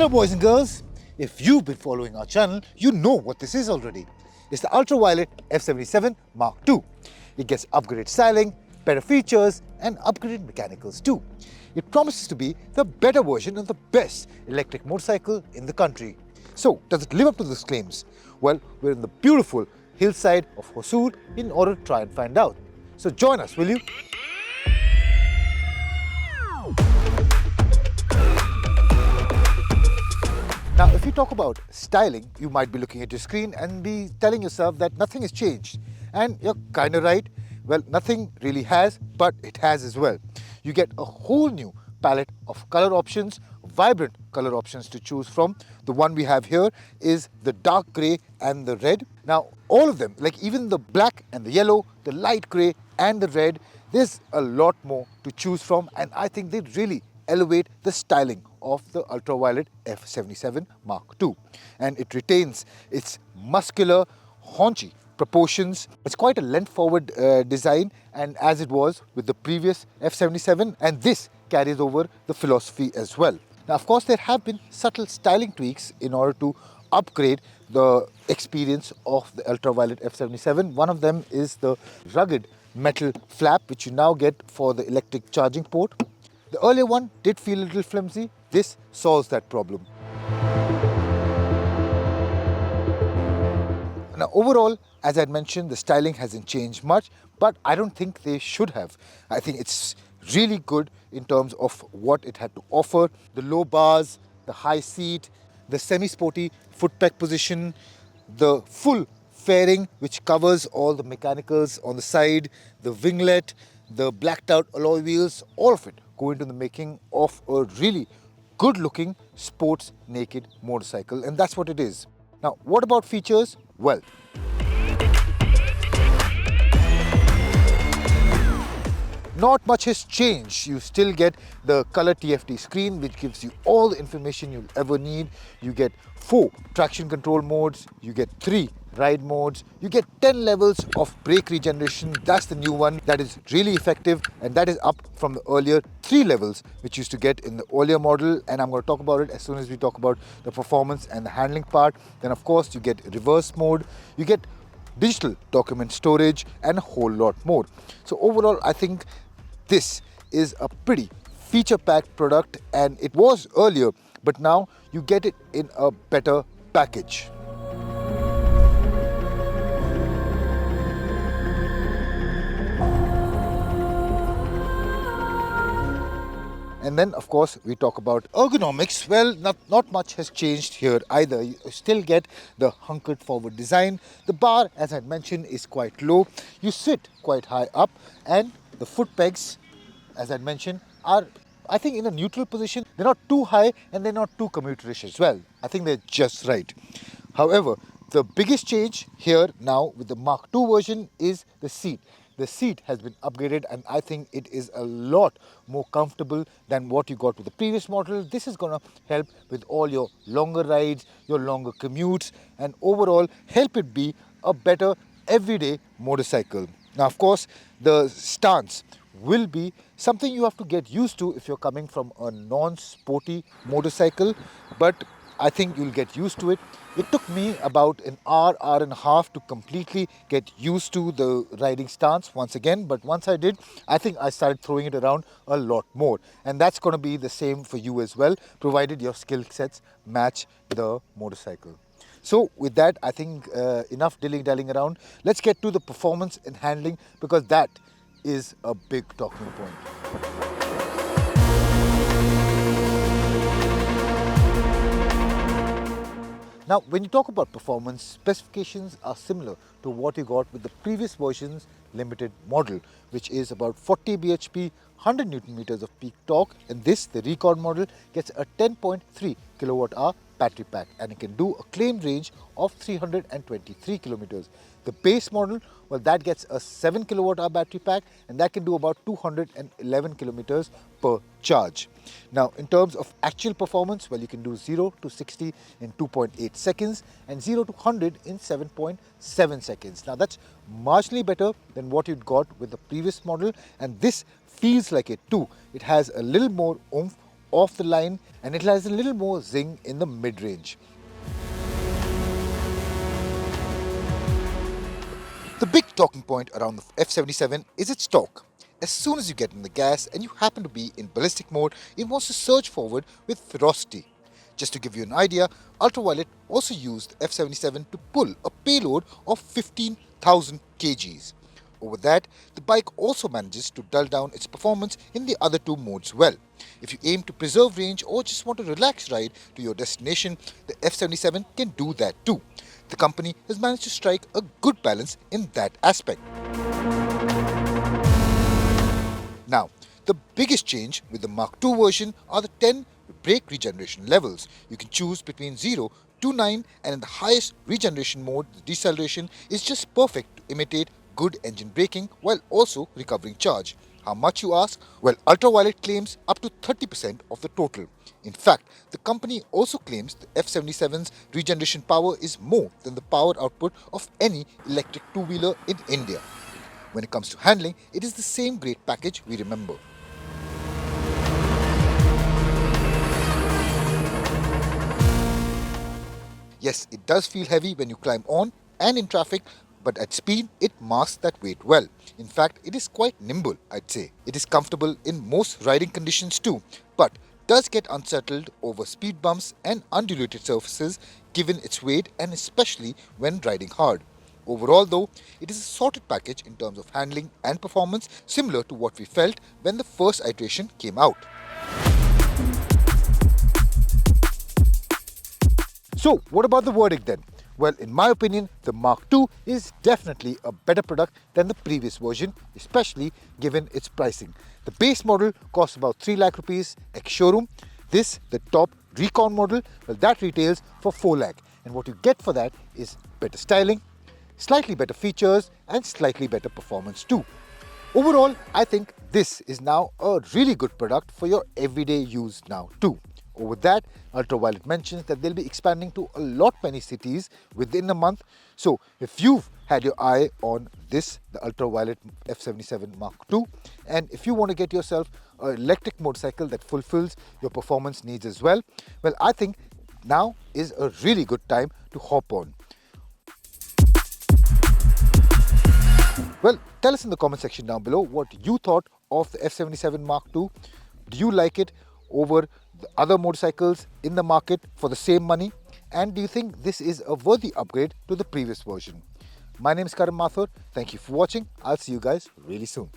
Hello boys and girls, if you've been following our channel, you know what this is already. It's the Ultraviolette F77 Mach II. It gets upgraded styling, better features and upgraded mechanicals too. It promises to be the better version of the best electric motorcycle in the country. So, does it live up to those claims? Well, we're in the beautiful hillside of Hosur in order to try and find out. So join us, will you? Now, if you talk about styling, you might be looking at your screen and be telling yourself that nothing has changed. And you're kind of right. Well, nothing really has, but it has as well. You get a whole new palette of color options, vibrant color options to choose from. The one we have here is the dark grey and the red. Now, all of them, like even the black and the yellow, the light grey and the red, there's a lot more to choose from, and I think they really elevate the styling of the Ultraviolette F77 Mach II. And it retains its muscular, haunchy proportions. It's quite a length-forward design, and as it was with the previous F77, and this carries over the philosophy as well. Now, of course, there have been subtle styling tweaks in order to upgrade the experience of the Ultraviolette F77. One of them is the rugged metal flap, which you now get for the electric charging port. The earlier one did feel a little flimsy. This solves that problem. Now, overall, as I mentioned, the styling hasn't changed much, but I don't think they should have. I think it's really good in terms of what it had to offer. The low bars, the high seat, the semi-sporty foot peg position, the full fairing which covers all the mechanicals on the side, the winglet, the blacked out alloy wheels, all of it go into the making of a really good looking sports naked motorcycle, and that's what it is. Now, what about features? Well, not much has changed. You still get the color TFT screen, which gives you all the information you'll ever need. You get 4 traction control modes, you get 3 ride modes, you get 10 levels of brake regeneration. That's the new one that is really effective, and that is up from the earlier 3 levels which used to get in the earlier model, and I'm going to talk about it as soon as we talk about the performance and the handling part. Then of course you get reverse mode, you get digital document storage and a whole lot more. So overall, I think this is a pretty feature-packed product, and it was earlier, but now you get it in a better package. And then, of course, we talk about ergonomics. Well, not much has changed here either. You still get the hunkered forward design. The bar, as I mentioned, is quite low. You sit quite high up, and the foot pegs, as I mentioned, are, I think, in a neutral position. They're not too high and they're not too commuterish as well. I think they're just right. However, the biggest change here now with the Mach II version is the seat. The seat has been upgraded, and I think it is a lot more comfortable than what you got with the previous model. This is going to help with all your longer rides, your longer commutes, and overall help it be a better everyday motorcycle. Now, of course, the stance will be something you have to get used to if you're coming from a non-sporty motorcycle, but I think you'll get used to it. It took me about an hour and a half to completely get used to the riding stance once again, but once I did, I think I started throwing it around a lot more, and that's going to be the same for you as well, provided your skill sets match the motorcycle. So with that, I think enough dilly-dallying around. Let's get to the performance and handling, because that is a big talking point. Now, when you talk about performance, specifications are similar to what you got with the previous version's limited model, which is about 40 bhp, 100 Newton meters of peak torque, and this, the Record model, gets a 10.3 kilowatt hour battery pack, and it can do a claimed range of 323 kilometers. The base model, well, that gets a 7 kilowatt hour battery pack, and that can do about 211 kilometers per charge. Now, in terms of actual performance, well, you can do 0 to 60 in 2.8 seconds and 0 to 100 in 7.7 seconds. Now, that's marginally better than what you'd got with the previous model, and this feels like it too. It has a little more oomph off the line and it has a little more zing in the mid-range. The big talking point around the F77 is its torque. As soon as you get in the gas and you happen to be in ballistic mode, it wants to surge forward with ferocity. Just to give you an idea, Ultraviolette also used the F77 to pull a payload of 15,000 kgs. Over that, the bike also manages to dull down its performance in the other two modes well. If you aim to preserve range or just want a relaxed ride to your destination, the F77 can do that too. The company has managed to strike a good balance in that aspect. Now, the biggest change with the Mark II version are the 10 brake regeneration levels. You can choose between 0 to 9, and in the highest regeneration mode, the deceleration is just perfect to imitate good engine braking while also recovering charge. How much, you ask? Well, Ultraviolette claims up to 30% of the total. In fact, the company also claims the F77's regeneration power is more than the power output of any electric two-wheeler in India. When it comes to handling, it is the same great package we remember. Yes, it does feel heavy when you climb on and in traffic, but at speed, it masks that weight well. In fact, it is quite nimble, I'd say. It is comfortable in most riding conditions too, but does get unsettled over speed bumps and undulated surfaces given its weight and especially when riding hard. Overall though, it is a sorted package in terms of handling and performance, similar to what we felt when the first iteration came out. So, what about the verdict then? Well, in my opinion, the Mark II is definitely a better product than the previous version, especially given its pricing. The base model costs about 3 lakh rupees ex-showroom. This, the top Recon model, well, that retails for 4 lakh. And what you get for that is better styling, slightly better features, and slightly better performance too. Overall, I think this is now a really good product for your everyday use now too. Over that, Ultraviolette mentions that they'll be expanding to a lot many cities within a month. So if you've had your eye on this, the Ultraviolette F77 Mark II, and if you want to get yourself an electric motorcycle that fulfills your performance needs as well, well, I think now is a really good time to hop on. Well, tell us in the comment section down below what you thought of the F77 Mark II. Do you like it over the other motorcycles in the market for the same money? And do you think this is a worthy upgrade to the previous version? My name is Karan Mathur. Thank you for watching. I'll see you guys really soon.